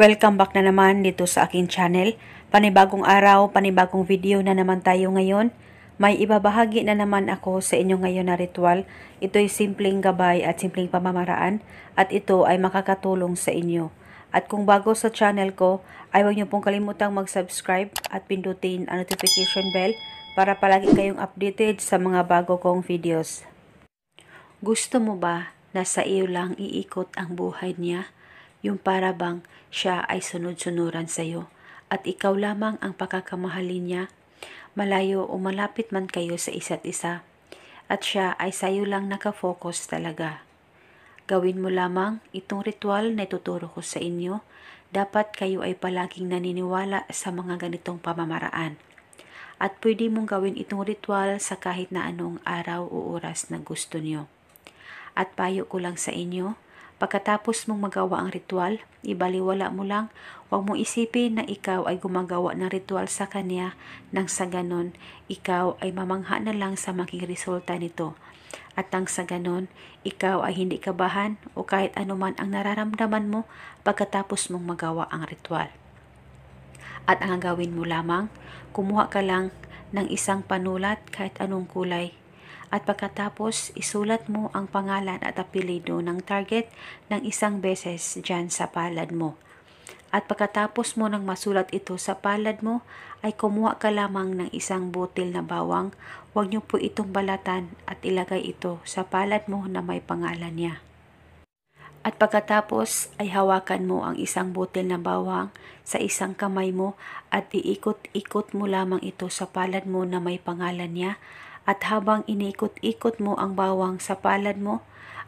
Welcome back na naman dito sa aking channel. Panibagong araw, panibagong video na naman tayo ngayon. May ibabahagi na naman ako sa inyo ngayon na ritual. Ito'y simpleng gabay at simpleng pamamaraan at ito ay makakatulong sa inyo. At kung bago sa channel ko, ay huwag niyo pong kalimutang mag-subscribe at pindutin ang notification bell para palagi kayong updated sa mga bago kong videos. Gusto mo ba na sa iyo lang iikot ang buhay niya? Yung para bang siya ay sunod-sunuran sa iyo at ikaw lamang ang pakakamahalin niya, malayo o malapit man kayo sa isa't isa, at siya ay sa iyo lang nakafocus talaga. Gawin mo lamang itong ritual na ituturo ko sa inyo. Dapat kayo ay palaging naniniwala sa mga ganitong pamamaraan. At pwede mong gawin itong ritual sa kahit na anong araw o oras na gusto niyo. At payo ko lang sa inyo, pagkatapos mong magawa ang ritual, ibaliwala mo lang, huwag mong isipin na ikaw ay gumagawa ng ritual sa kanya nang sa ganon, ikaw ay mamangha na lang sa maging resulta nito. At nang sa ganon, ikaw ay hindi kabahan o kahit anuman ang nararamdaman mo pagkatapos mong magawa ang ritual. At ang gawin mo lamang, kumuha ka lang ng isang panulat kahit anong kulay. At pagkatapos, isulat mo ang pangalan at apelyido ng target ng isang beses dyan sa palad mo. At pagkatapos mo nang masulat ito sa palad mo, ay kumuha ka lamang ng isang butil na bawang. Huwag niyo po itong balatan at ilagay ito sa palad mo na may pangalan niya. At pagkatapos ay hawakan mo ang isang butil na bawang sa isang kamay mo at iikot-ikot mo lamang ito sa palad mo na may pangalan niya. At habang iniikot-ikot mo ang bawang sa palad mo,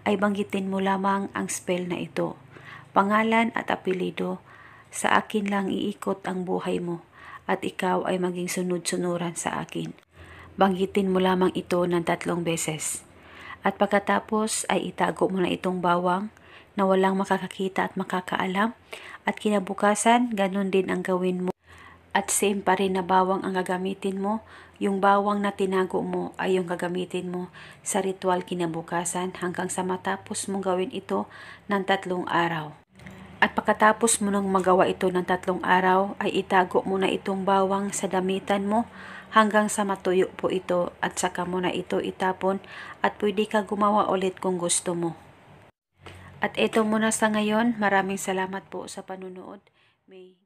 ay banggitin mo lamang ang spell na ito. Pangalan at apelyido, sa akin lang iikot ang buhay mo, at ikaw ay maging sunod-sunuran sa akin. Banggitin mo lamang ito ng 3 beses. At pagkatapos ay itago mo na itong bawang na walang makakakita at makakaalam, at kinabukasan, ganun din ang gawin mo. At same pa rin na bawang ang gagamitin mo, yung bawang na tinago mo ay yung gagamitin mo sa ritual kinabukasan hanggang sa matapos mong gawin ito ng 3 araw. At pagkatapos mo nang magawa ito ng 3 araw, ay itago mo na itong bawang sa damitan mo hanggang sa matuyo po ito at saka mo na ito itapon at pwede ka gumawa ulit kung gusto mo. At ito muna sa ngayon, maraming salamat po sa panunood. May